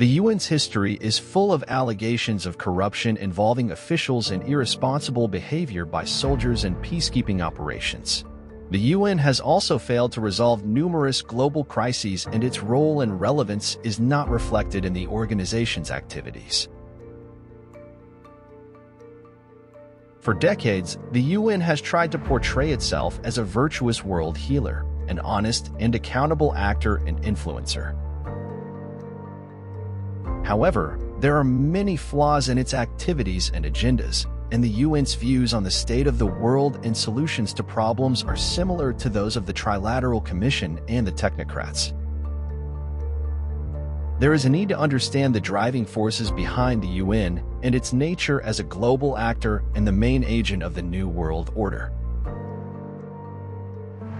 The UN's history is full of allegations of corruption involving officials and irresponsible behavior by soldiers in peacekeeping operations. The UN has also failed to resolve numerous global crises, and its role and relevance is not reflected in the organization's activities. For decades, the UN has tried to portray itself as a virtuous world healer, an honest and accountable actor and influencer. However, there are many flaws in its activities and agendas, and the UN's views on the state of the world and solutions to problems are similar to those of the Trilateral Commission and the technocrats. There is a need to understand the driving forces behind the UN and its nature as a global actor and the main agent of the New World Order.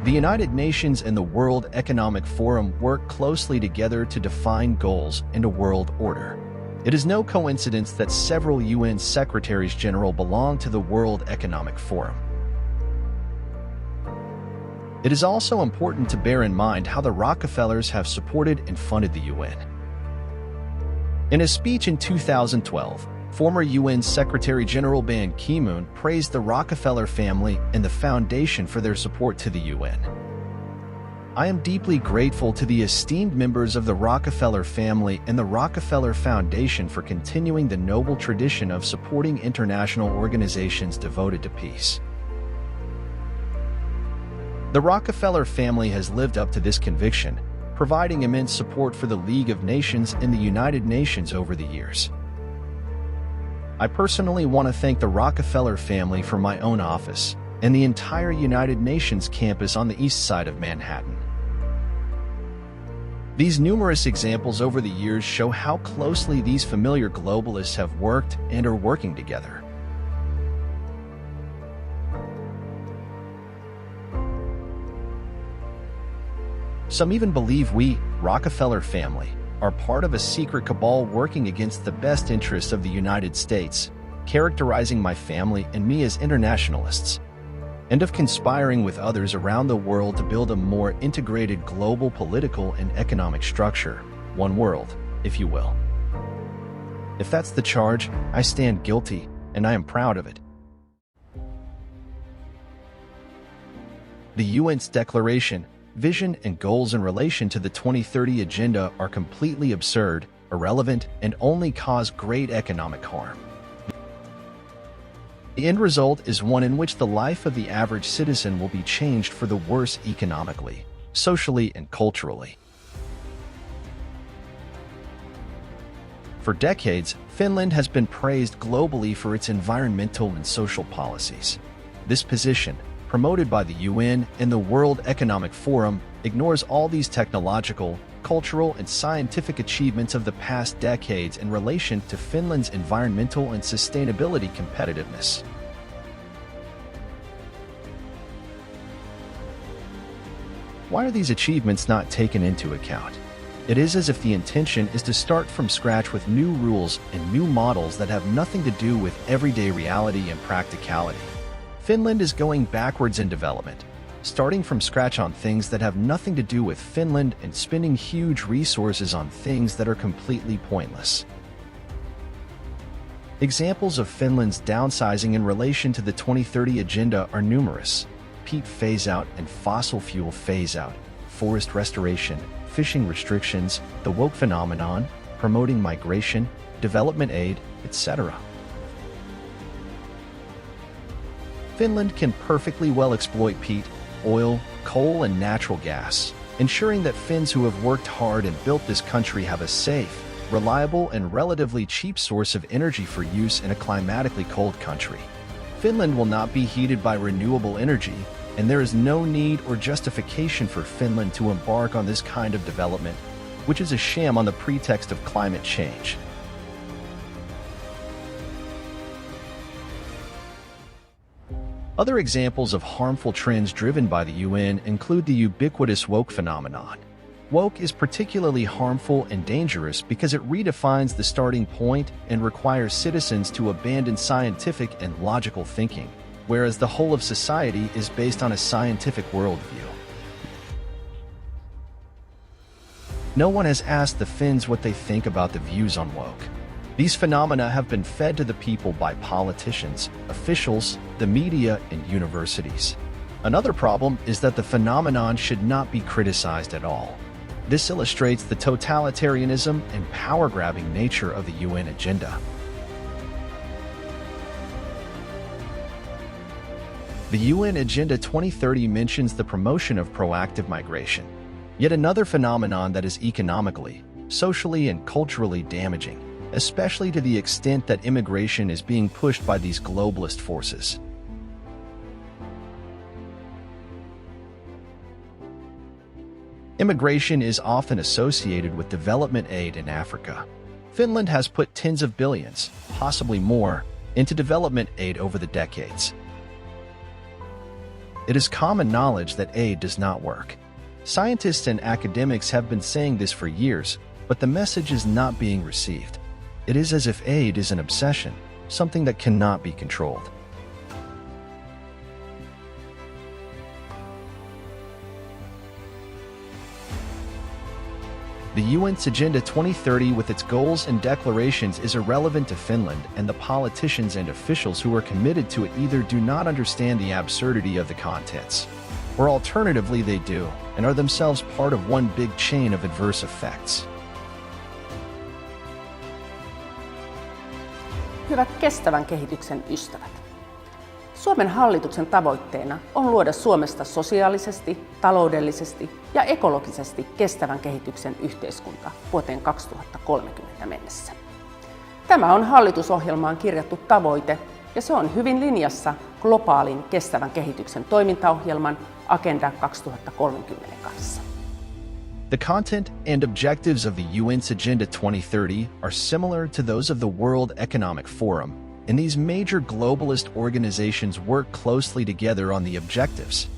The United Nations and the World Economic Forum work closely together to define goals and a world order. It is no coincidence that several UN Secretaries General belong to the World Economic Forum. It is also important to bear in mind how the Rockefellers have supported and funded the UN. In a speech in 2012, former UN Secretary General Ban Ki-moon praised the Rockefeller family and the Foundation for their support to the UN. I am deeply grateful to the esteemed members of the Rockefeller family and the Rockefeller Foundation for continuing the noble tradition of supporting international organizations devoted to peace. The Rockefeller family has lived up to this conviction, providing immense support for the League of Nations and the United Nations over the years. I personally want to thank the Rockefeller family for my own office and the entire United Nations campus on the east side of Manhattan. These numerous examples over the years show how closely these familiar globalists have worked and are working together. Some even believe we, Rockefeller family, are part of a secret cabal working against the best interests of the United States, characterizing my family and me as internationalists, and of conspiring with others around the world to build a more integrated global political and economic structure, one world, if you will. If that's the charge, I stand guilty, and I am proud of it. The UN's declaration, vision, and goals in relation to the 2030 Agenda are completely absurd, irrelevant, and only cause great economic harm. The end result is one in which the life of the average citizen will be changed for the worse economically, socially, and culturally. For decades, Finland has been praised globally for its environmental and social policies. This position, promoted by the UN and the World Economic Forum, ignores all these technological, cultural, and scientific achievements of the past decades in relation to Finland's environmental and sustainability competitiveness. Why are these achievements not taken into account? It is as if the intention is to start from scratch with new rules and new models that have nothing to do with everyday reality and practicality. Finland is going backwards in development, starting from scratch on things that have nothing to do with Finland and spending huge resources on things that are completely pointless. Examples of Finland's downsizing in relation to the 2030 Agenda are numerous: peat phase-out and fossil fuel phase-out, forest restoration, fishing restrictions, the woke phenomenon, promoting migration, development aid, etc. Finland can perfectly well exploit peat, oil, coal, and natural gas, ensuring that Finns who have worked hard and built this country have a safe, reliable, and relatively cheap source of energy for use in a climatically cold country. Finland will not be heated by renewable energy, and there is no need or justification for Finland to embark on this kind of development, which is a sham on the pretext of climate change. Other examples of harmful trends driven by the UN include the ubiquitous woke phenomenon. Woke is particularly harmful and dangerous because it redefines the starting point and requires citizens to abandon scientific and logical thinking, whereas the whole of society is based on a scientific worldview. No one has asked the Finns what they think about the views on woke. These phenomena have been fed to the people by politicians, officials, the media, and universities. Another problem is that the phenomenon should not be criticized at all. This illustrates the totalitarianism and power-grabbing nature of the UN agenda. The UN Agenda 2030 mentions the promotion of proactive migration, yet another phenomenon that is economically, socially, and culturally damaging, especially to the extent that immigration is being pushed by these globalist forces. Immigration is often associated with development aid in Africa. Finland has put tens of billions, possibly more, into development aid over the decades. It is common knowledge that aid does not work. Scientists and academics have been saying this for years, but the message is not being received. It is as if aid is an obsession, something that cannot be controlled. The UN's Agenda 2030 with its goals and declarations is irrelevant to Finland, and the politicians and officials who are committed to it either do not understand the absurdity of the contents, or alternatively they do, and are themselves part of one big chain of adverse effects. Hyvät kestävän kehityksen ystävät. Suomen hallituksen tavoitteena on luoda Suomesta sosiaalisesti, taloudellisesti ja ekologisesti kestävän kehityksen yhteiskunta vuoteen 2030 mennessä. Tämä on hallitusohjelmaan kirjattu tavoite ja se on hyvin linjassa globaalin kestävän kehityksen toimintaohjelman Agenda 2030 kanssa. The content and objectives of the UN's Agenda 2030 are similar to those of the World Economic Forum, and these major globalist organizations work closely together on the objectives.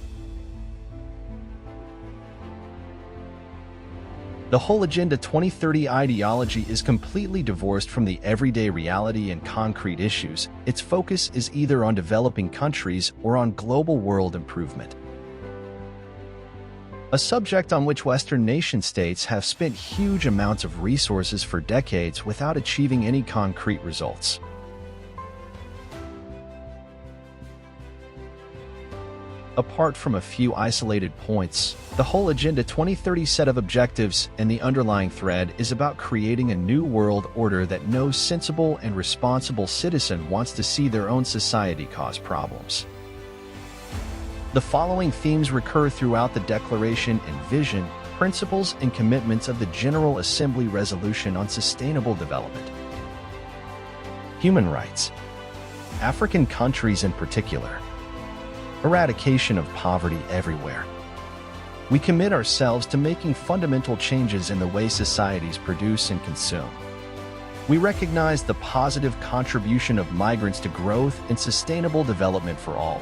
The whole Agenda 2030 ideology is completely divorced from the everyday reality and concrete issues. Its focus is either on developing countries or on global world improvement, a subject on which Western nation-states have spent huge amounts of resources for decades without achieving any concrete results. Apart from a few isolated points, the whole Agenda 2030 set of objectives and the underlying thread is about creating a new world order that no sensible and responsible citizen wants to see their own society cause problems. The following themes recur throughout the declaration and vision, principles, and commitments of the General Assembly Resolution on Sustainable Development. Human rights. African countries in particular. Eradication of poverty everywhere. We commit ourselves to making fundamental changes in the way societies produce and consume. We recognize the positive contribution of migrants to growth and sustainable development for all.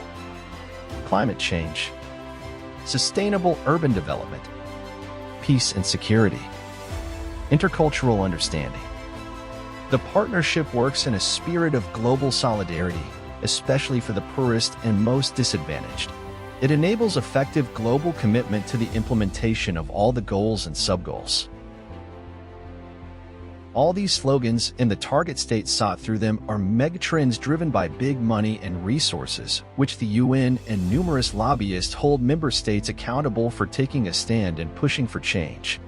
Climate change. Sustainable urban development. Peace and security. Intercultural understanding. The partnership works in a spirit of global solidarity, especially for the poorest and most disadvantaged. It enables effective global commitment to the implementation of all the goals and sub-goals. All these slogans and the target states sought through them are megatrends driven by big money and resources, which the UN and numerous lobbyists hold member states accountable for taking a stand and pushing for change.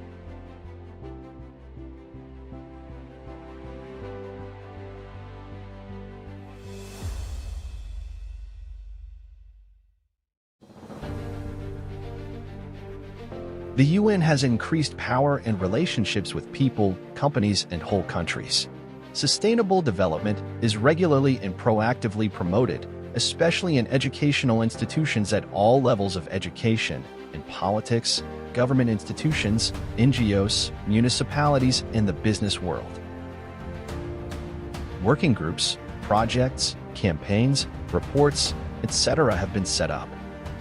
The UN has increased power and relationships with people, companies, and whole countries. Sustainable development is regularly and proactively promoted, especially in educational institutions at all levels of education, in politics, government institutions, NGOs, municipalities, and the business world. Working groups, projects, campaigns, reports, etc. have been set up.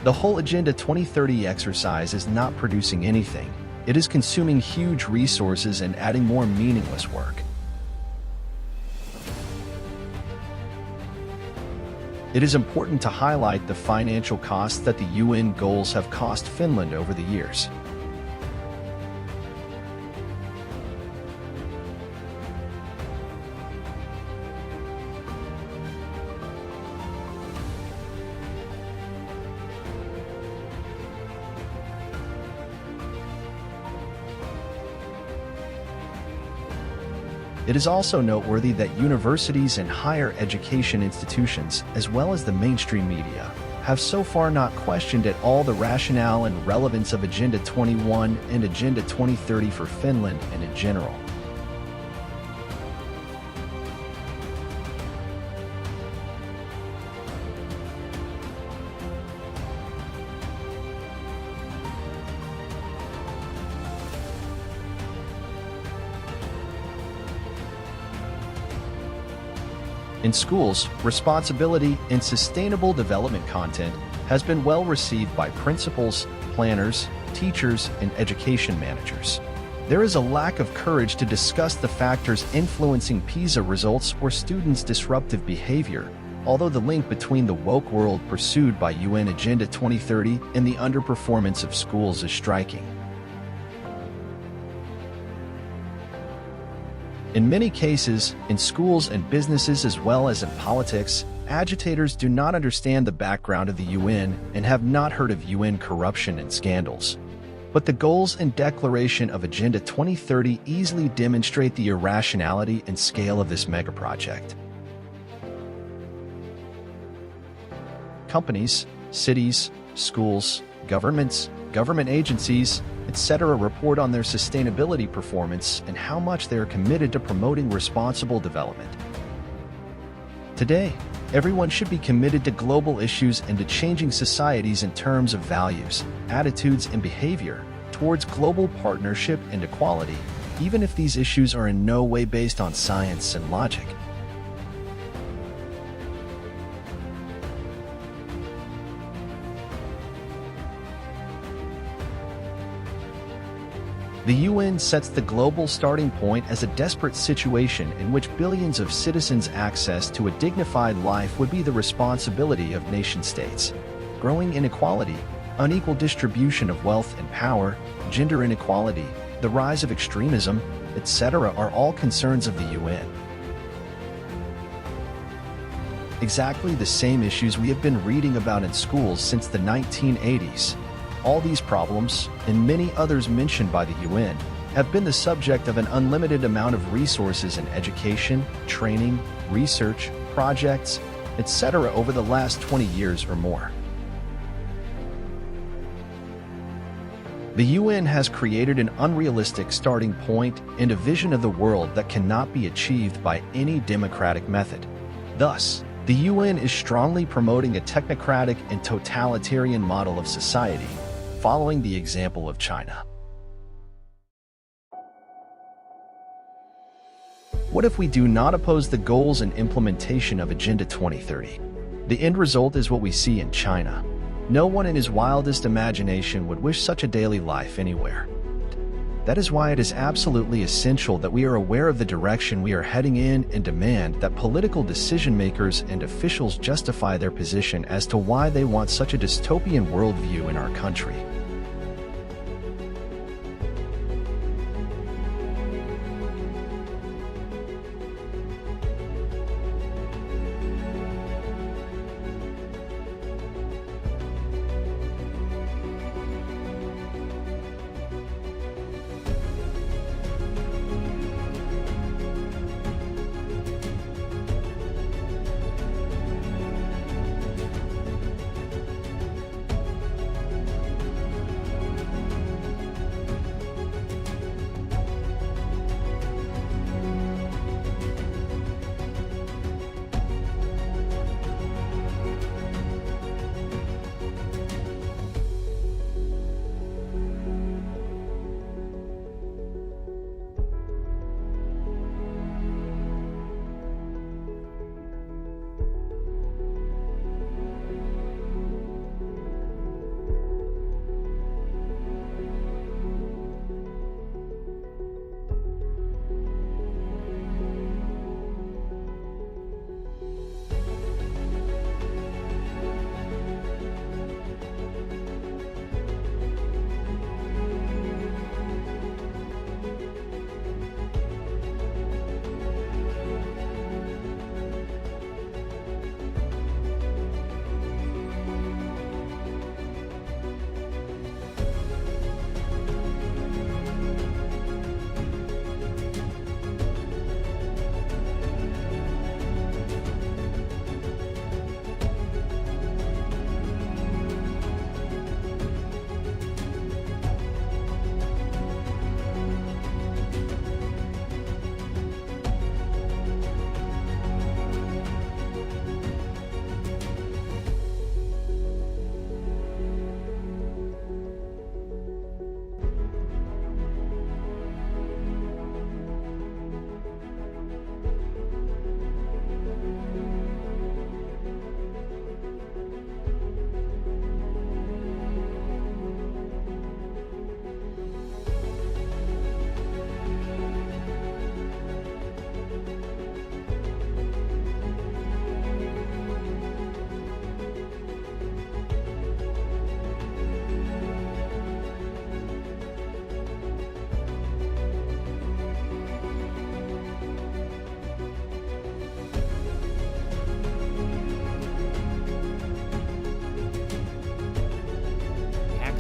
The whole Agenda 2030 exercise is not producing anything. It is consuming huge resources and adding more meaningless work. It is important to highlight the financial costs that the UN goals have cost Finland over the years. It is also noteworthy that universities and higher education institutions, as well as the mainstream media, have so far not questioned at all the rationale and relevance of Agenda 21 and Agenda 2030 for Finland and in general. In schools, responsibility and sustainable development content has been well received by principals, planners, teachers, and education managers. There is a lack of courage to discuss the factors influencing PISA results or students' disruptive behavior, although the link between the woke world pursued by UN Agenda 2030 and the underperformance of schools is striking. In many cases, in schools and businesses as well as in politics, agitators do not understand the background of the UN and have not heard of UN corruption and scandals. But the goals and declaration of Agenda 2030 easily demonstrate the irrationality and scale of this megaproject. Companies, cities, schools, governments, government agencies, etc. report on their sustainability performance and how much they are committed to promoting responsible development. Today, everyone should be committed to global issues and to changing societies in terms of values, attitudes, and behavior towards global partnership and equality, even if these issues are in no way based on science and logic. The UN sets the global starting point as a desperate situation in which billions of citizens' access to a dignified life would be the responsibility of nation-states. Growing inequality, unequal distribution of wealth and power, gender inequality, the rise of extremism, etc. are all concerns of the UN. Exactly the same issues we have been reading about in schools since the 1980s. All these problems, and many others mentioned by the UN, have been the subject of an unlimited amount of resources in education, training, research, projects, etc. over the last 20 years or more. The UN has created an unrealistic starting point and a vision of the world that cannot be achieved by any democratic method. Thus, the UN is strongly promoting a technocratic and totalitarian model of society, following the example of China. What if we do not oppose the goals and implementation of Agenda 2030? The end result is what we see in China. No one in his wildest imagination would wish such a daily life anywhere. That is why it is absolutely essential that we are aware of the direction we are heading in and demand that political decision makers and officials justify their position as to why they want such a dystopian worldview in our country.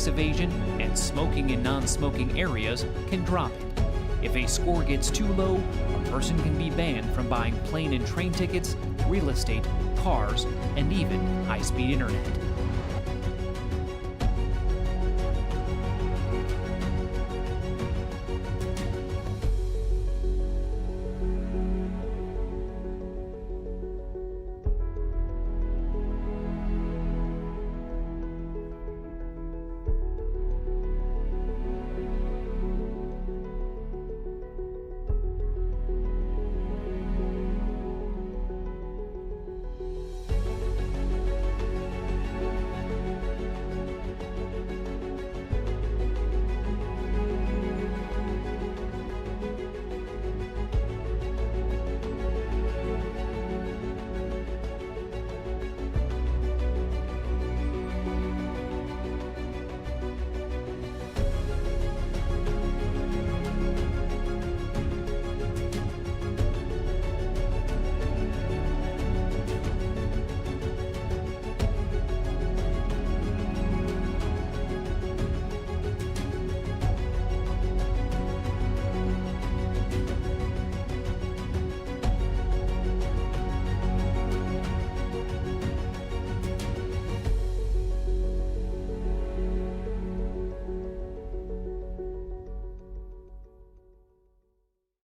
tax evasion and smoking in non-smoking areas can drop it. If a score gets too low, a person can be banned from buying plane and train tickets, real estate, cars, and even high-speed internet.